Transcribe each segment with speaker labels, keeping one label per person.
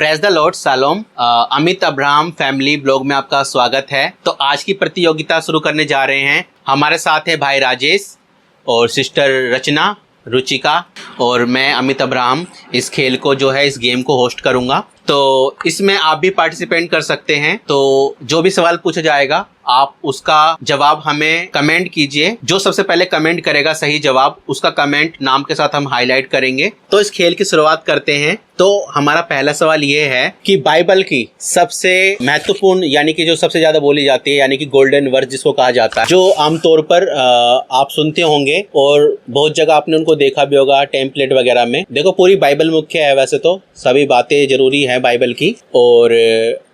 Speaker 1: Praise the Lord shalom. Amit Abraham family blog में आपका स्वागत है। तो आज की प्रतियोगिता शुरू करने जा रहे हैं। हमारे साथ है भाई राजेश और सिस्टर रचना, रुचिका और मैं अमित अब्राहम। इस खेल को जो है, इस गेम को होस्ट करूंगा। तो इसमें आप भी पार्टिसिपेट कर सकते हैं। तो जो भी सवाल पूछा जाएगा आप उसका जवाब हमें कमेंट कीजिए। जो सबसे पहले कमेंट करेगा सही जवाब, उसका कमेंट नाम के साथ हम हाईलाइट करेंगे। तो इस खेल की शुरुआत करते हैं। तो हमारा पहला सवाल ये है कि बाइबल की सबसे महत्वपूर्ण यानी कि जो सबसे ज्यादा बोली जाती है यानी कि गोल्डन वर्स जिसको कहा जाता है, जो आमतौर पर आप सुनते होंगे और बहुत जगह आपने उनको देखा भी होगा टेम्पलेट वगैरह में। देखो, पूरी बाइबल मुख्य है, वैसे तो सभी बातें जरूरी है बाइबल की। और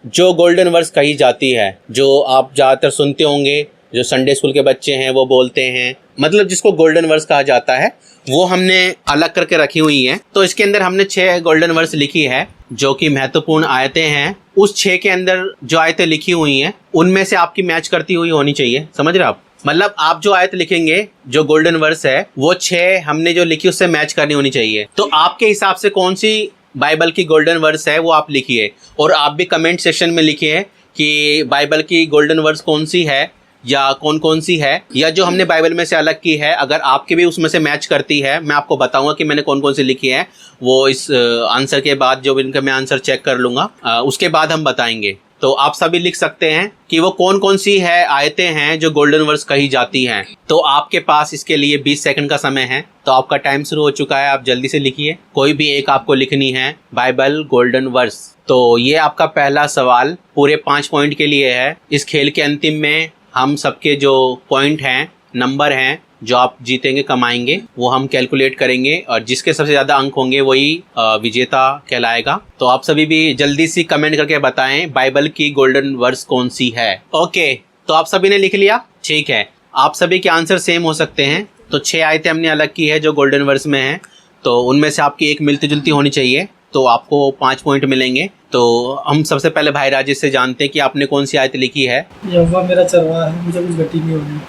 Speaker 1: जो गोल्डन वर्स कही जाती है, जो आप ज्यादातर सुनते होंगे, जो संडे स्कूल के बच्चे हैं वो बोलते हैं, मतलब जिसको गोल्डन वर्स कहा जाता है, वो हमने अलग करके रखी हुई हैं। तो इसके अंदर हमने 6 गोल्डन वर्स लिखी है जो कि महत्वपूर्ण आयतें हैं। उस 6 के अंदर जो आयतें लिखी हुई हैं उनमें से आपकी मैच करती हुई होनी चाहिए। समझ रहे आप? मतलब आप जो आयत लिखेंगे, जो गोल्डन वर्स है, वो 6 हमने जो लिखी उससे मैच करनी होनी चाहिए। तो आपके हिसाब से कौन सी बाइबल की गोल्डन वर्स है वो आप लिखिए। और आप भी कमेंट सेक्शन में लिखिए कि बाइबल की गोल्डन वर्स कौन सी है या कौन कौन सी है, या जो हमने बाइबल में से अलग की है अगर आपके भी उसमें से मैच करती है। मैं आपको बताऊंगा कि मैंने कौन कौन सी लिखी है। वो इस आंसर के बाद जो इनका मैं आंसर चेक कर लूंगा, उसके बाद हम बताएंगे। तो आप सभी लिख सकते हैं कि वो कौन कौन सी है आयतें हैं जो गोल्डन वर्स कही जाती हैं। तो आपके पास इसके लिए 20 सेकंड का समय है। तो आपका टाइम शुरू हो चुका है, आप जल्दी से लिखिए। कोई भी एक आपको लिखनी है बाइबल गोल्डन वर्स। तो ये आपका पहला सवाल पूरे 5 पॉइंट के लिए है। इस खेल के अंतिम में हम सबके जो पॉइंट हैं, नंबर हैं, जो आप जीतेंगे कमाएंगे, वो हम कैलकुलेट करेंगे और जिसके सबसे ज्यादा अंक होंगे वही विजेता कहलाएगा। तो आप सभी भी जल्दी से कमेंट करके बताएं बाइबल की गोल्डन वर्स कौन सी है। ओके, तो आप सभी ने लिख लिया? ठीक है, आप सभी के आंसर सेम हो सकते हैं। तो 6 आयतें हमने अलग की है जो गोल्डन वर्स में है, तो उनमें से आपकी एक मिलती जुलती होनी चाहिए, तो आपको 5 पॉइंट मिलेंगे। तो हम सबसे पहले भाई राजेश से जानते हैं कि आपने कौन सी आयत लिखी है।
Speaker 2: यहोवा मेरा चरवाहा है, मुझे कुछ घटी नहीं होगी।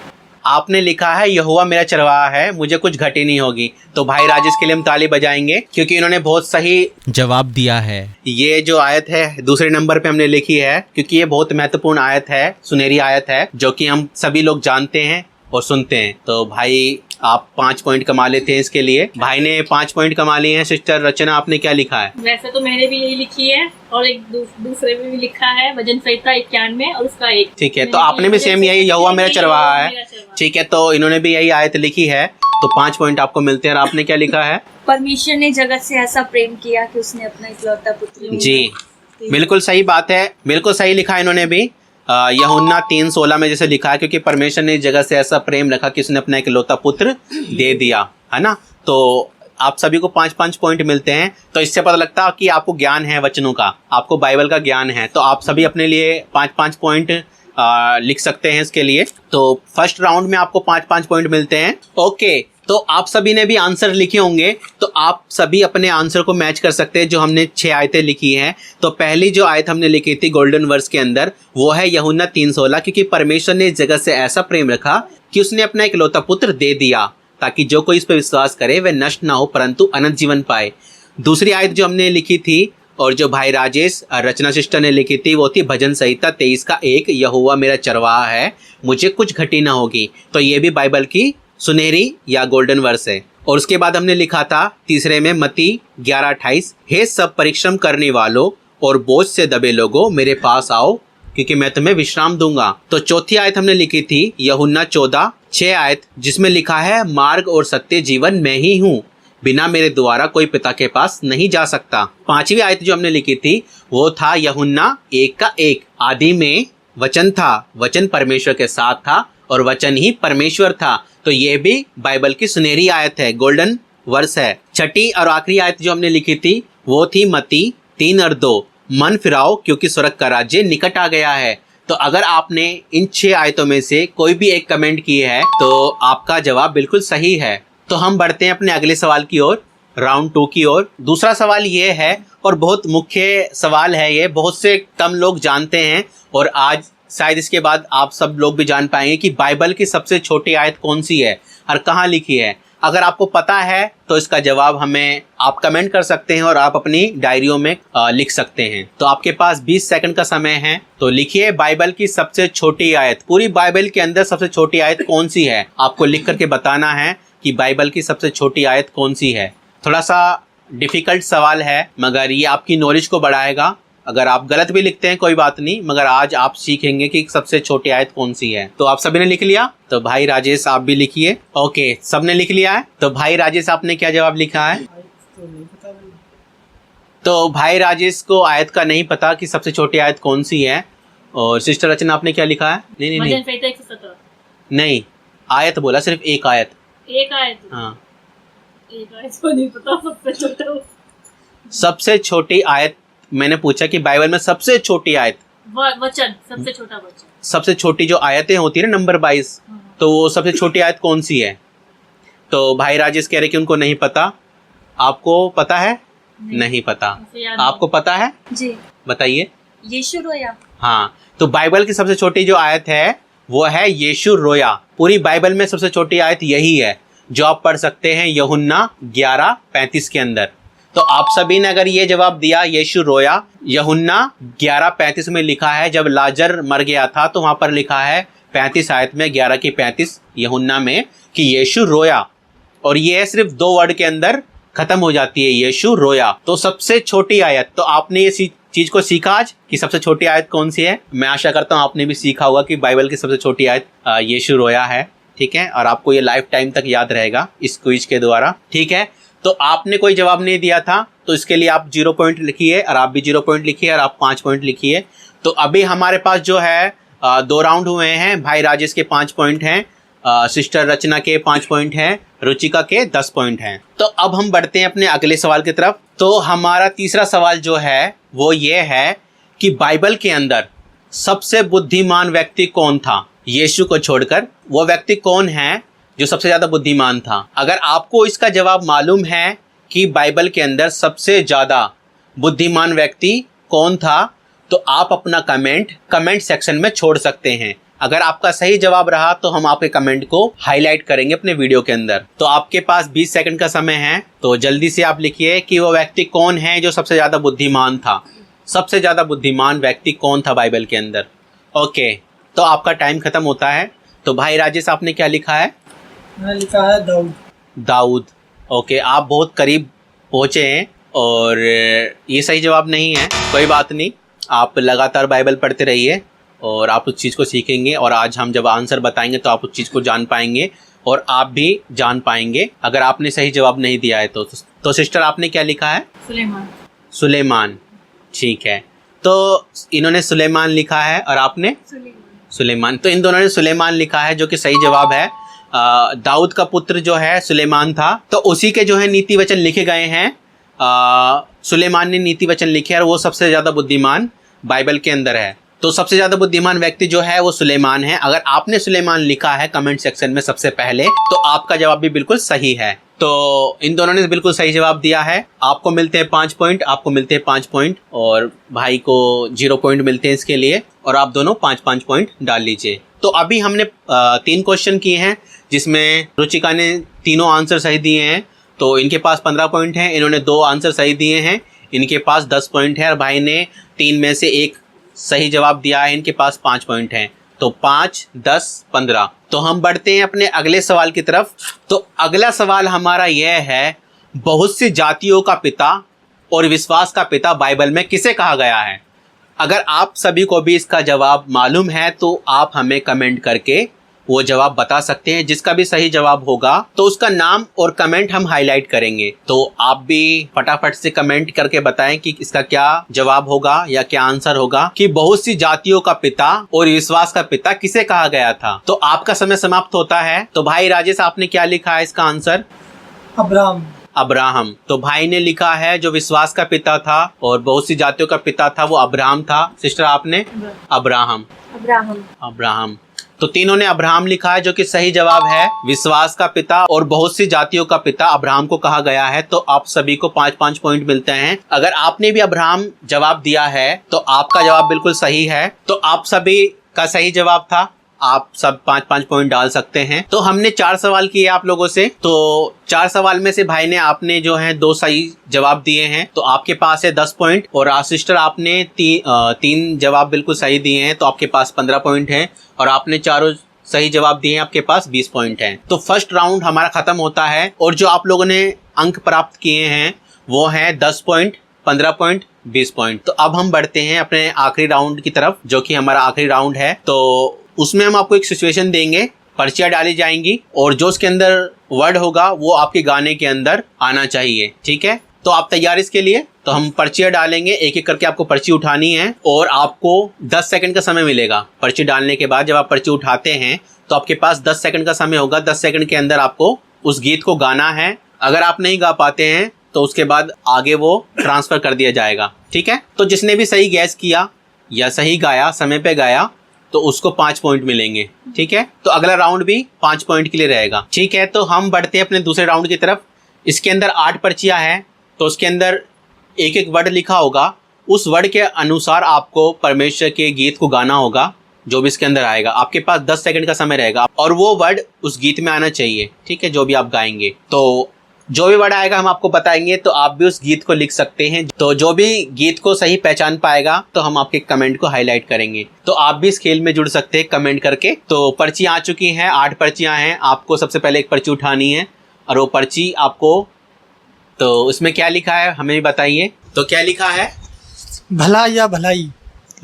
Speaker 1: आपने लिखा है यहोवा मेरा चरवाहा है, मुझे कुछ घटी नहीं होगी। तो भाई राजेश के लिए हम ताली बजाएंगे क्योंकि इन्होंने बहुत सही जवाब दिया है। ये जो आयत है दूसरे नंबर पे हमने लिखी है क्योंकि ये बहुत महत्वपूर्ण आयत है, सुनहरी आयत है जो कि हम सभी लोग जानते हैं और सुनते हैं। तो भाई आप 5 पॉइंट कमा लेते हैं इसके लिए। भाई ने 5 पॉइंट कमा लिए हैं। सिस्टर रचना, आपने क्या लिखा है?
Speaker 3: वैसे तो मैंने भी यही लिखी है और एक दूसरे में भी लिखा है वजन संहिता 91 और उसका 1। ठीक
Speaker 1: है, तो आपने भी सेम यही यहोवा मेरा चरवाहा है। ठीक है, तो इन्होंने भी यही आयत लिखी है, तो 5 पॉइंट आपको मिलते हैं। और आपने क्या लिखा है?
Speaker 4: परमेश्वर ने जगत से ऐसा प्रेम किया कि उसने अपना इकलौता पुत्र।
Speaker 1: जी, बिल्कुल सही बात है, बिल्कुल सही लिखा है इन्होंने भी। यूहन्ना 3:16 में जैसे लिखा है, क्योंकि परमेश्वर ने जगत से ऐसा प्रेम रखा कि उसने अपना इकलौता पुत्र दे दिया, है ना। तो आप सभी को 5-5 पॉइंट मिलते हैं। तो इससे पता लगता है कि आपको ज्ञान है वचनों का, आपको बाइबल का ज्ञान है। तो आप सभी अपने लिए 5-5 पॉइंट लिख सकते हैं इसके लिए। तो फर्स्ट राउंड में आपको 5-5 पॉइंट मिलते हैं। ओके, तो आप सभी ने भी आंसर लिखे होंगे, तो आप सभी अपने आंसर को मैच कर सकते हैं जो हमने 6 आयतें लिखी हैं। तो पहली जो आयत हमने लिखी थी गोल्डन वर्स के अंदर, वो है यूहन्ना 3:16, क्योंकि परमेश्वर ने जगत से ऐसा प्रेम रखा कि उसने अपना इकलौता पुत्र दे दिया ताकि जो कोई इस पर विश्वास करे वह नष्ट ना हो परंतु अनंत जीवन पाए। दूसरी आयत जो हमने लिखी थी और जो भाई राजेश रचना सिस्टर ने लिखी थी, वो थी भजन संहिता 23 का 1, यहोवा मेरा चरवाहा है, मुझे कुछ घटी ना होगी। तो ये भी बाइबल की सुनहरी या गोल्डन वर्स है। और उसके बाद हमने लिखा था तीसरे में मत्ती 11:28, हे सब परिश्रम करने वालों और बोझ से दबे लोगों मेरे पास आओ क्योंकि मैं तुम्हें विश्राम दूंगा। तो चौथी आयत हमने लिखी थी यूहन्ना 14:6 आयत, जिसमें लिखा है मार्ग और सत्य जीवन मैं ही हूँ, बिना मेरे द्वारा कोई पिता के पास नहीं जा सकता। 5वीं आयत जो हमने लिखी थी वो था यूहन्ना 1:1, आदि में वचन था, वचन परमेश्वर के साथ था और वचन ही परमेश्वर था। तो ये भी बाइबल की सुनहरी आयत है, गोल्डन वर्स है। छठी और आखिरी आयत जो हमने लिखी थी वो थी मत्ती 3:2, मन फिराओ क्योंकि स्वर्ग का राज्य निकट आ गया है। तो अगर आपने इन 6 आयतों में से कोई भी एक कमेंट की है तो आपका जवाब बिल्कुल सही है। तो हम बढ़ते हैं अपने अगले सवाल की ओर, राउंड 2 की ओर। दूसरा सवाल ये है और बहुत मुख्य सवाल है, ये बहुत से कम लोग जानते हैं और आज शायद इसके बाद आप सब लोग भी जान पाएंगे कि बाइबल की सबसे छोटी आयत कौन सी है और कहाँ लिखी है। अगर आपको पता है तो इसका जवाब हमें आप कमेंट कर सकते हैं और आप अपनी डायरियों में लिख सकते हैं। तो आपके पास 20 सेकंड का समय है, तो लिखिए बाइबल की सबसे छोटी आयत। पूरी बाइबल के अंदर सबसे छोटी आयत कौन सी है, आपको लिख करके बताना है कि बाइबल की सबसे छोटी आयत कौन सी है। थोड़ा सा डिफिकल्ट सवाल है, मगर ये आपकी नॉलेज को बढ़ाएगा। अगर आप गलत भी लिखते हैं कोई बात नहीं, मगर आज आप सीखेंगे कि सबसे छोटी आयत कौन सी है। तो आप सभी ने लिख लिया? तो भाई राजेश आप भी लिखिए। ओके, सबने लिख लिया है। तो भाई राजेश आपने क्या जवाब लिखा है?
Speaker 2: तो नहीं पता भाई।
Speaker 1: तो भाई राजेश को आयत का नहीं पता कि सबसे छोटी आयत कौन सी है। और सिस्टर रचना आपने क्या लिखा है? नहीं नहीं
Speaker 3: वजन
Speaker 1: नहीं
Speaker 3: संहिता 117।
Speaker 1: नहीं, आयत बोला, सिर्फ एक आयत।
Speaker 3: एक आयत,
Speaker 1: हाँ,
Speaker 3: एक आयत को नहीं पता सबसे छोटा।
Speaker 1: सबसे छोटी आयत मैंने पूछा कि बाइबल में सबसे छोटी आयत,
Speaker 3: वचन, सबसे छोटा वचन।
Speaker 1: सबसे छोटी जो आयतें होती है ना नंबर 22, तो वो सबसे छोटी आयत कौन सी है? तो भाई राजेश कह रहे कि उनको नहीं पता। आपको पता है? नहीं पता।
Speaker 3: मुझे याद
Speaker 1: आपको पता है?
Speaker 4: जी,
Speaker 1: बताइए।
Speaker 4: यीशु रोया।
Speaker 1: हाँ, तो बाइबल की सबसे छोटी जो आयत है वो है यीशु रोया। पूरी बाइबल में सबसे छोटी आयत यही है जो आप पढ़ सकते हैं यूहन्ना 11:35 के अंदर। तो आप सभी ने अगर ये जवाब दिया यीशु रोया, यूहन्ना 11:35 में लिखा है, जब लाजर मर गया था तो वहां पर लिखा है 35 आयत में 11 की 35 यूहन्ना में कि यीशु रोया, और ये सिर्फ 2 वर्ड के अंदर खत्म हो जाती है, यीशु रोया। तो सबसे छोटी आयत, तो आपने ये चीज को सीखा आज कि सबसे छोटी आयत कौन सी है। मैं आशा करता हूँ आपने भी सीखा होगा कि बाइबल की सबसे छोटी आयत यीशु रोया है। ठीक है, और आपको ये लाइफ टाइम तक याद रहेगा इस क्विज के द्वारा। ठीक है, तो आपने कोई जवाब नहीं दिया था तो इसके लिए आप 0 पॉइंट लिखिए, और आप भी 0 पॉइंट लिखिए, और आप 5 पॉइंट लिखिए। तो अभी हमारे पास जो है 2 राउंड हुए हैं। भाई राजेश के 5 पॉइंट हैं, सिस्टर रचना के 5 पॉइंट हैं, रुचिका के 10 पॉइंट हैं। तो अब हम बढ़ते हैं अपने अगले सवाल की तरफ। तो हमारा तीसरा सवाल जो है वो ये है कि बाइबल के अंदर सबसे बुद्धिमान व्यक्ति कौन था? यीशु को छोड़कर वो व्यक्ति कौन है जो सबसे ज्यादा बुद्धिमान था? अगर आपको इसका जवाब मालूम है कि बाइबल के अंदर सबसे ज्यादा बुद्धिमान व्यक्ति कौन था, तो आप अपना कमेंट सेक्शन में छोड़ सकते हैं। अगर आपका सही जवाब रहा तो हम आपके कमेंट को हाईलाइट करेंगे अपने वीडियो के अंदर। तो आपके पास 20 सेकंड का समय है, तो जल्दी से आप लिखिए कि वो व्यक्ति कौन है जो सबसे ज्यादा बुद्धिमान था। सबसे ज्यादा बुद्धिमान व्यक्ति कौन था बाइबल के अंदर? ओके, तो आपका टाइम खत्म होता है। तो भाई राजेश आपने क्या लिखा है?
Speaker 2: मैंने लिखा है दाऊद।
Speaker 1: दाऊद। ओके, आप बहुत करीब पहुंचे हैं, और ये सही जवाब नहीं है। कोई बात नहीं, आप लगातार बाइबल पढ़ते रहिए और आप उस चीज़ को सीखेंगे, और आज हम जब आंसर बताएंगे तो आप उस चीज़ को जान पाएंगे, और आप भी जान पाएंगे अगर आपने सही जवाब नहीं दिया है तो सिस्टर आपने क्या लिखा है?
Speaker 3: सुलेमान।
Speaker 1: सुलेमान। ठीक है, तो इन्होंने सुलेमान लिखा है और आपने सुलेमान। तो इन दोनों ने सुलेमान लिखा है, जो कि सही जवाब है। दाऊद का पुत्र जो है सुलेमान था, तो उसी के जो है नीति वचन लिखे गए हैं। सुलेमान ने नीति वचन लिखे और वो सबसे ज़्यादा बुद्धिमान बाइबल के अंदर है। तो सबसे ज़्यादा बुद्धिमान व्यक्ति जो है वो सुलेमान है। अगर आपने सुलेमान लिखा है कमेंट सेक्शन में सबसे पहले, तो आपका जवाब भी बिल्कुल सही है। तो इन दोनों ने बिल्कुल सही जवाब दिया है। आपको मिलते हैं 5 पॉइंट, आपको मिलते हैं 5 पॉइंट, और भाई को 0 पॉइंट मिलते हैं इसके लिए, और आप दोनों 5-5 पॉइंट डाल लीजिए। तो अभी हमने 3 क्वेश्चन किए हैं, जिसमें रुचिका ने तीनों आंसर सही दिए हैं, तो इनके पास 15 पॉइंट हैं। इन्होंने 2 आंसर सही दिए हैं, इनके पास 10 पॉइंट है, और भाई ने 3 में से 1 सही जवाब दिया है, इनके पास 5 पॉइंट हैं। तो 5, 10, 15। तो हम बढ़ते हैं अपने अगले सवाल की तरफ। तो अगला सवाल हमारा यह है, बहुत सी जातियों का पिता और विश्वास का पिता बाइबल में किसे कहा गया है? अगर आप सभी को भी इसका जवाब मालूम है तो आप हमें कमेंट करके वो जवाब बता सकते हैं। जिसका भी सही जवाब होगा तो उसका नाम और कमेंट हम हाईलाइट करेंगे। तो आप भी फटाफट से कमेंट करके बताएं कि इसका क्या जवाब होगा या क्या आंसर होगा, कि बहुत सी जातियों का पिता और विश्वास का पिता किसे कहा गया था। तो आपका समय समाप्त होता है। तो भाई राजेश आपने क्या लिखा है इसका आंसर?
Speaker 2: अब्राहम।
Speaker 1: अब्राहम। तो भाई ने लिखा है जो विश्वास का पिता था और बहुत सी जातियों का पिता था वो अब्राहम था। सिस्टर आपने? अब्राहम। अब्राहम। तो तीनों ने अब्राहम लिखा है, जो कि सही जवाब है। विश्वास का पिता और बहुत सी जातियों का पिता अब्राहम को कहा गया है। तो आप सभी को 5-5 पॉइंट मिलते हैं। अगर आपने भी अब्राहम जवाब दिया है तो आपका जवाब बिल्कुल सही है। तो आप सभी का सही जवाब था आप सब 5-5 पॉइंट डाल सकते हैं। तो हमने 4 सवाल किए आप लोगों से, तो 4 सवाल में से भाई ने आपने जो है 2 सही जवाब दिए हैं, तो आपके पास है 10 पॉइंट। और सिस्टर आपने 3 जवाब बिल्कुल सही दिए हैं, तो आपके पास 15 पॉइंट हैं। और आपने चारों सही जवाब दिए हैं, आपके पास 20 पॉइंट हैं। तो फर्स्ट राउंड हमारा खत्म होता है, और जो आप लोगों ने अंक प्राप्त किए हैं वो हैं 10 पॉइंट, 15 पॉइंट, 20 पॉइंट। तो अब हम बढ़ते हैं अपने आखिरी राउंड की तरफ, जो कि हमारा आखिरी राउंड है। तो उसमें हम आपको एक सिचुएशन देंगे, पर्चियां डाली जाएंगी, और जो उसके अंदर वर्ड होगा वो आपके गाने के अंदर आना चाहिए। ठीक है, तो आप तैयार इसके लिए? तो हम पर्चियां डालेंगे, एक एक करके आपको पर्ची उठानी है, और आपको 10 सेकंड का समय मिलेगा। पर्ची डालने के बाद जब आप पर्ची उठाते हैं तो आपके पास 10 सेकंड का समय होगा। 10 सेकंड के अंदर आपको उस गीत को गाना है। अगर आप नहीं गा पाते हैं तो उसके बाद आगे वो ट्रांसफर कर दिया जाएगा। ठीक है, तो जिसने भी सही गैस किया या सही गाया, समय पे गाया, तो उसको 5 पॉइंट मिलेंगे। ठीक है, तो अगला राउंड भी 5 पॉइंट के लिए रहेगा। ठीक है, तो हम बढ़ते हैं अपने दूसरे राउंड की तरफ। इसके अंदर 8 पर्चियां हैं, तो उसके अंदर एक एक वर्ड लिखा होगा। उस वर्ड के अनुसार आपको परमेश्वर के गीत को गाना होगा, जो भी इसके अंदर आएगा। आपके पास 10 सेकंड का समय रहेगा, और वो वर्ड उस गीत में आना चाहिए। ठीक है, जो भी आप गाएंगे, तो जो भी वर्ड आएगा हम आपको बताएंगे, तो आप भी उस गीत को लिख सकते हैं। तो जो भी गीत को सही पहचान पाएगा तो हम आपके कमेंट को हाईलाइट करेंगे। तो आप भी इस खेल में जुड़ सकते हैं कमेंट करके। तो पर्चियां आ चुकी हैं, 8 पर्चियां हैं। आपको सबसे पहले एक पर्ची उठानी है, और वो पर्ची आपको, तो उसमें क्या लिखा है हमें भी बताइए। तो क्या लिखा है?
Speaker 2: भला या भलाई।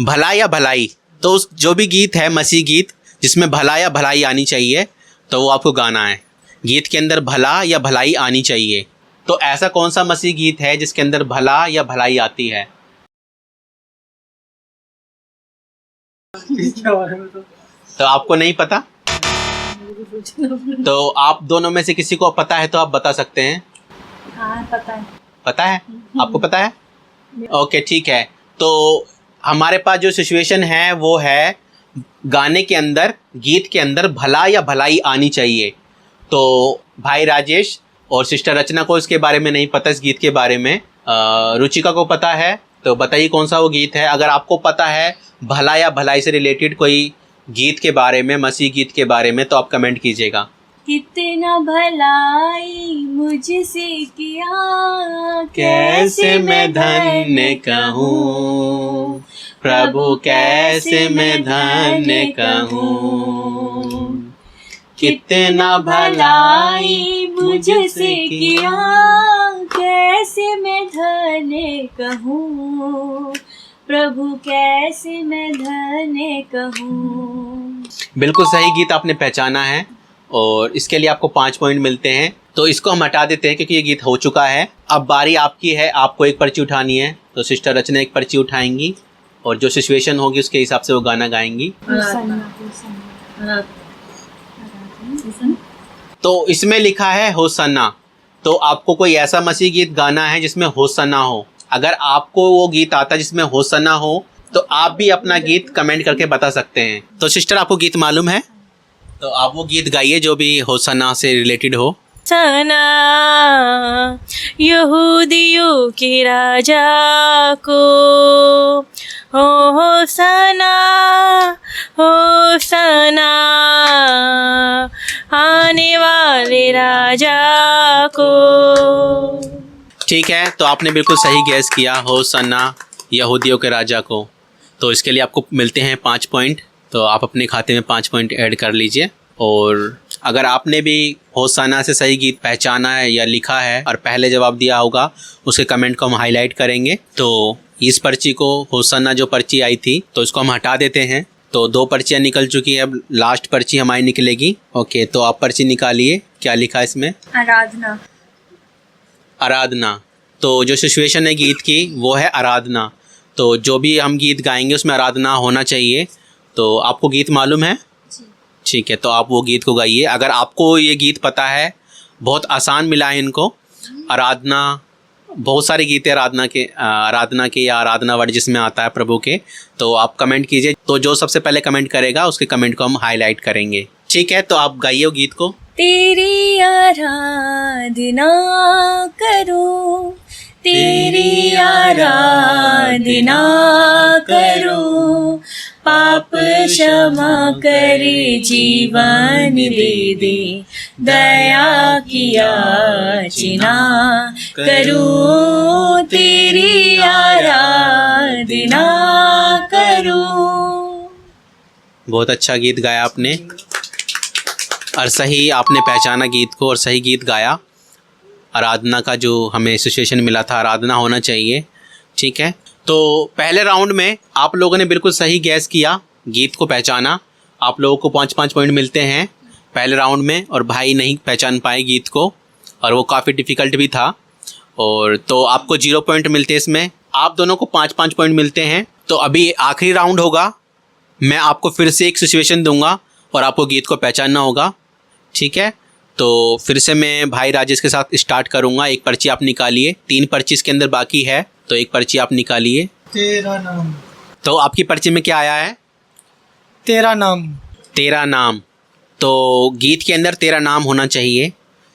Speaker 1: भला या भलाई। तो उस जो भी गीत है, मसीह गीत, जिसमें भला या भलाई आनी चाहिए, तो वो आपको गाना है। गीत के अंदर भला या भलाई आनी चाहिए। तो ऐसा कौन सा मसीह गीत है जिसके अंदर भला या भलाई आती है? तो आपको नहीं पता? तो आप दोनों में से किसी को पता है तो आप बता सकते हैं।
Speaker 4: हाँ पता है।
Speaker 1: पता है? आपको पता है? ओके, ठीक है। तो हमारे पास जो सिचुएशन है वो है, गाने के अंदर, गीत के अंदर भला या भलाई आनी चाहिए। तो भाई राजेश और सिस्टर रचना को इसके बारे में नहीं पता, इस गीत के बारे में। रुचिका को पता है, तो बताइए कौन सा वो गीत है। अगर आपको पता है भला या भलाई से रिलेटेड कोई गीत के बारे में, मसीह गीत के बारे में, तो आप कमेंट कीजिएगा।
Speaker 4: कितना भलाई मुझसे किया,
Speaker 1: कैसे मैं धन्य कहूँ प्रभु, कैसे मैं धन्य कहूँ। कितना भलाई
Speaker 4: मुझसे किया, कैसे मैं धन्य कहूँ प्रभु, कैसे मैं धन्य कहूँ।
Speaker 1: बिल्कुल सही गीत आपने पहचाना है, और इसके लिए आपको 5 पॉइंट मिलते हैं। तो इसको हम हटा देते हैं क्योंकि ये गीत हो चुका है। अब बारी आपकी है, आपको एक पर्ची उठानी है। तो सिस्टर रचना एक पर्ची उठाएंगी, और जो सिचुएशन होगी उसके हिसाब से वो गाना गाएंगी। तो इसमें लिखा है होसन्ना। तो आपको कोई ऐसा मसीह गीत गाना है जिसमें होसन्ना हो। अगर आपको वो गीत आता है जिसमें होसन्ना हो, तो आप भी अपना गीत कमेंट करके बता सकते हैं। तो सिस्टर आपको गीत मालूम है, तो आप वो गीत गाइए जो भी होसन्ना से रिलेटेड हो।
Speaker 5: सना यहूदियों के राजा को, हो सना आने वाले राजा को।
Speaker 1: ठीक है, तो आपने बिल्कुल सही गैस किया, होसन्ना यहूदियों के राजा को। तो इसके लिए आपको मिलते हैं 5 पॉइंट। तो आप अपने खाते में 5 पॉइंट ऐड कर लीजिए। और अगर आपने भी होसन्ना से सही गीत पहचाना है या लिखा है और पहले जवाब दिया होगा, उसके कमेंट को हम हाईलाइट करेंगे। तो इस पर्ची को, होसन्ना जो पर्ची आई थी, तो इसको हम हटा देते हैं। तो 2 पर्चियाँ निकल चुकी है, अब लास्ट पर्ची हमारी निकलेगी। ओके, तो आप पर्ची निकालिए, क्या लिखा है इसमें?
Speaker 4: आराधना।
Speaker 1: आराधना। तो जो सिचुएशन है गीत की वो है आराधना। तो जो भी हम गीत गाएंगे उसमें आराधना होना चाहिए। तो आपको गीत मालूम है? ठीक है, तो आप वो गीत को गाइए। अगर आपको ये गीत पता है, बहुत आसान मिला है इनको। आराधना, बहुत सारे गीत है आराधना के या आराधना वर्ड जिसमें आता है प्रभु के। तो आप कमेंट कीजिए। तो जो सबसे पहले कमेंट करेगा उसके कमेंट को हम हाईलाइट करेंगे। ठीक है, तो आप गाइए गीत को।
Speaker 4: तेरी आराधना करूं, तेरी आराधना करूं,
Speaker 5: पाप क्षमा करे जीवन दे दे, दया की याचना करूं तेरी आराधना करूं।
Speaker 1: बहुत अच्छा गीत गाया आपने और सही आपने पहचाना गीत को और सही गीत गाया। आराधना का जो हमें सिचुएशन मिला था, आराधना होना चाहिए, ठीक है। तो पहले राउंड में आप लोगों ने बिल्कुल सही गैस किया, गीत को पहचाना। आप लोगों को 5-5 पॉइंट मिलते हैं पहले राउंड में, और भाई नहीं पहचान पाए गीत को और वो काफ़ी डिफ़िकल्ट भी था, और तो आपको 0 पॉइंट मिलते हैं इसमें। आप दोनों को 5-5 पॉइंट मिलते हैं। तो अभी आखिरी राउंड होगा, मैं आपको फिर से एक सिचुएशन दूंगा और आपको गीत को पहचानना होगा, ठीक है। तो फिर से मैं भाई राजेश के साथ स्टार्ट करूंगा। एक पर्ची आप निकालिए, 3 पर्ची इसके अंदर बाकी है, तो एक पर्ची आप निकालिए।
Speaker 2: तेरा नाम।
Speaker 1: तो आपकी पर्ची में क्या आया है?
Speaker 2: तेरा नाम।
Speaker 1: तेरा नाम। तो गीत के अंदर तेरा नाम होना चाहिए।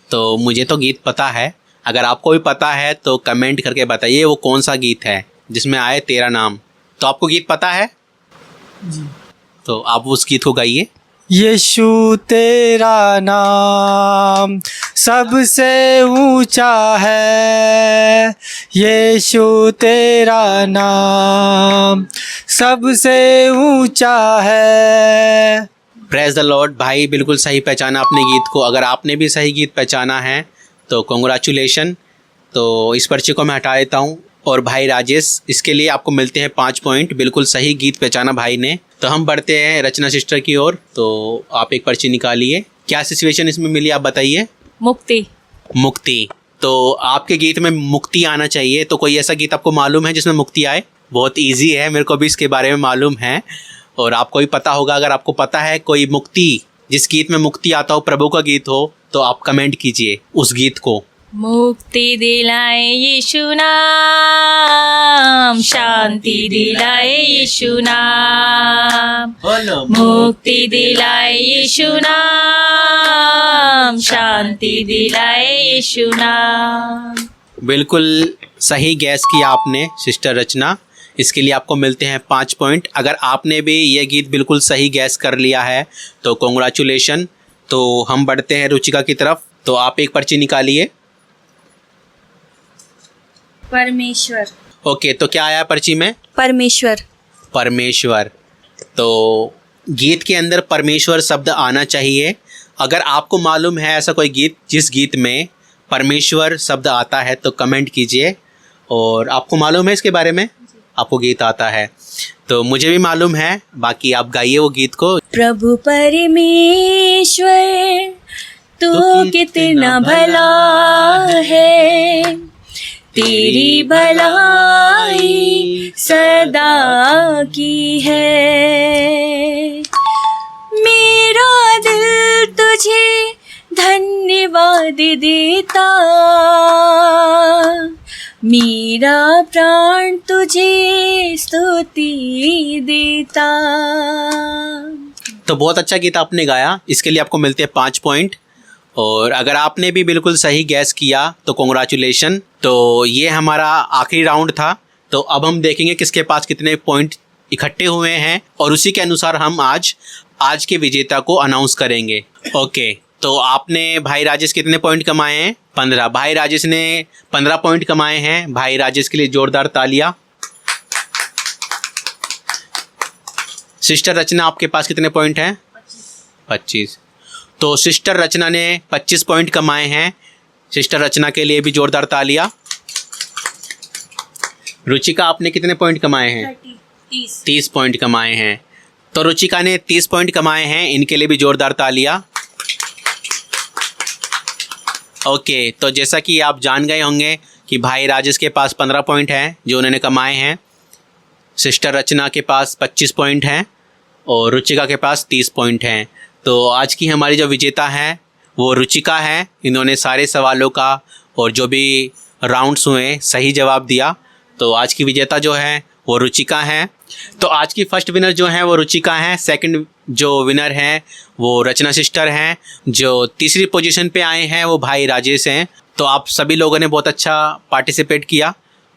Speaker 1: तो मुझे तो गीत पता है, अगर आपको भी पता है तो कमेंट करके बताइए वो कौन सा गीत है जिसमें आए तेरा नाम। तो आपको गीत पता है
Speaker 2: जी।
Speaker 1: तो आप उस गीत को गाइए।
Speaker 2: यीशु तेरा नाम सबसे ऊंचा है, यीशु तेरा नाम सबसे ऊंचा है।
Speaker 1: Praise the Lord. भाई बिल्कुल सही पहचाना आपने गीत को। अगर आपने भी सही गीत पहचाना है तो कॉन्ग्रेचुलेशन। तो इस पर्ची को मैं हटा देता हूँ। और भाई राजेश, इसके लिए आपको मिलते हैं 5 पॉइंट। बिल्कुल सही गीत पहचाना भाई ने। तो हम बढ़ते हैं रचना सिस्टर की ओर। तो आप एक पर्ची निकालिए। क्या सिचुएशन इसमें मिली आप बताइए।
Speaker 5: मुक्ति।
Speaker 1: मुक्ति। तो आपके गीत में मुक्ति आना चाहिए। तो कोई ऐसा गीत आपको मालूम है जिसमें मुक्ति आए? बहुत ईजी है, मेरे को भी इसके बारे में मालूम है और आपको भी पता होगा। अगर आपको पता है कोई मुक्ति, जिस गीत में मुक्ति आता हो, प्रभु का गीत हो, तो आप कमेंट कीजिए उस गीत को।
Speaker 5: मुक्ति दिलाए यीशु नाम, शांति दिलाए यीशु नाम, मुक्ति दिलाए यीशु नाम, शांति दिलाए यीशु नाम।
Speaker 1: बिल्कुल सही गैस किया आपने सिस्टर रचना। इसके लिए आपको मिलते हैं 5 पॉइंट। अगर आपने भी ये गीत बिल्कुल सही गैस कर लिया है तो कॉन्ग्रेचुलेशन। तो हम बढ़ते हैं रुचिका की तरफ। तो आप एक पर्ची निकालिए।
Speaker 4: परमेश्वर।
Speaker 1: ओके, तो क्या आया पर्ची में?
Speaker 4: परमेश्वर।
Speaker 1: परमेश्वर। तो गीत के अंदर परमेश्वर शब्द आना चाहिए। अगर आपको मालूम है ऐसा कोई गीत जिस गीत में परमेश्वर शब्द आता है तो कमेंट कीजिए। और आपको मालूम है इसके बारे में, आपको गीत आता है तो मुझे भी मालूम है। बाकी आप गाइए वो गीत को।
Speaker 5: प्रभु परमेश्वर तू कितना भला है, तेरी भलाई सदा की है। मेरा दिल तुझे धन्यवाद देता, मेरा प्राण तुझे स्तुति देता।
Speaker 1: तो बहुत अच्छा गीत आपने गाया। इसके लिए आपको मिलते हैं 5 पॉइंट। और अगर आपने भी बिल्कुल सही गैस किया तो कॉन्ग्रेचुलेशन। तो ये हमारा आखिरी राउंड था। तो अब हम देखेंगे किसके पास कितने पॉइंट इकट्ठे हुए हैं और उसी के अनुसार हम आज के विजेता को अनाउंस करेंगे। ओके, तो आपने भाई राजेश कितने पॉइंट कमाए हैं? 15। भाई राजेश ने 15 पॉइंट कमाए हैं। भाई राजेश के लिए जोरदार तालियां। सिस्टर रचना, आपके पास कितने पॉइंट हैं? 25। तो सिस्टर रचना ने 25 पॉइंट कमाए हैं। सिस्टर रचना के लिए भी जोरदार तालियां। रुचिका, आपने कितने पॉइंट कमाए हैं? 30 पॉइंट कमाए हैं। तो रुचिका ने 30 पॉइंट कमाए हैं, इनके लिए भी जोरदार तालियां। ओके, तो जैसा कि आप जान गए होंगे कि भाई राजेश के पास 15 पॉइंट हैं जो उन्होंने कमाए हैं। सिस्टर रचना के पास 25 पॉइंट हैं और रुचिका के पास 30 पॉइंट हैं। तो आज की हमारी जो विजेता है वो रुचिका है। इन्होंने सारे सवालों का और जो भी राउंड्स हुए सही जवाब दिया। तो आज की विजेता जो है वो रुचिका है। तो आज की फर्स्ट विनर जो है वो रुचिका है। सेकंड जो विनर है वो रचना सिस्टर हैं। जो तीसरी पोजीशन पे आए हैं वो भाई राजेश हैं। तो आप सभी लोगों ने बहुत अच्छा पार्टिसिपेट किया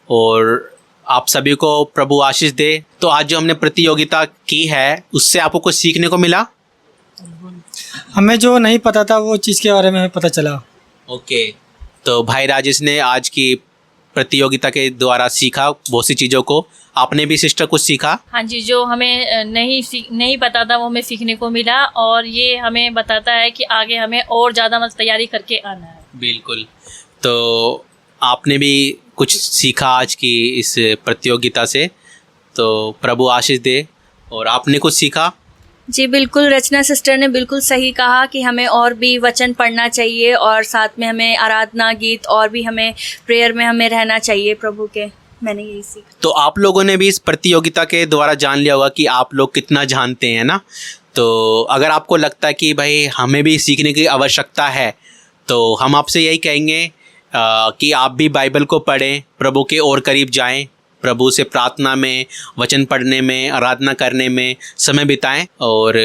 Speaker 1: और आप सभी को प्रभु आशीष दे। तो आज जो हमने प्रतियोगिता की है उससे आपको कुछ सीखने को मिला?
Speaker 2: हमें जो नहीं पता था वो चीज़ के बारे में हमें पता चला।
Speaker 1: ओके, तो भाई राजेश ने आज की प्रतियोगिता के द्वारा सीखा बहुत सी चीज़ों को। आपने भी सिस्टर कुछ सीखा?
Speaker 3: हाँ जी, जो हमें नहीं पता था वो हमें सीखने को मिला, और ये हमें बताता है कि आगे हमें और ज़्यादा मतलब तैयारी करके आना है।
Speaker 1: बिल्कुल। तो आपने भी कुछ सीखा आज की इस प्रतियोगिता से, तो प्रभु आशीष दे। और आपने कुछ सीखा?
Speaker 5: जी बिल्कुल, रचना सिस्टर ने बिल्कुल सही कहा कि हमें और भी वचन पढ़ना चाहिए और साथ में हमें आराधना गीत और भी हमें प्रेयर में हमें रहना चाहिए प्रभु के। मैंने यही सीखा।
Speaker 1: तो आप लोगों ने भी इस प्रतियोगिता के द्वारा जान लिया होगा कि आप लोग कितना जानते हैं ना। तो अगर आपको लगता है कि भाई हमें भी सीखने की आवश्यकता है, तो हम आपसे यही कहेंगे कि आप भी बाइबल को पढ़ें, प्रभु के और करीब जाएं, प्रभु से प्रार्थना में, वचन पढ़ने में, आराधना करने में समय बिताएं। और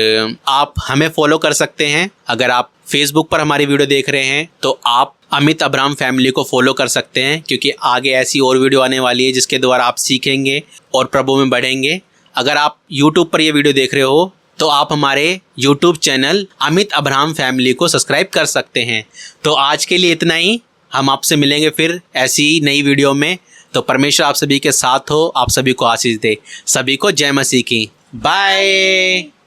Speaker 1: आप हमें फॉलो कर सकते हैं। अगर आप फेसबुक पर हमारी वीडियो देख रहे हैं तो आप अमित अब्राहम फैमिली को फॉलो कर सकते हैं, क्योंकि आगे ऐसी और वीडियो आने वाली है जिसके द्वारा आप सीखेंगे और प्रभु में बढ़ेंगे। अगर आप यूट्यूब पर ये वीडियो देख रहे हो तो आप हमारे YouTube channel Amit Abraham family को सब्सक्राइब कर सकते हैं। तो आज के लिए इतना ही। हम आपसे मिलेंगे फिर ऐसी नई वीडियो में। तो परमेश्वर आप सभी के साथ हो, आप सभी को आशीष दे। सभी को जय मसीह की। बाय।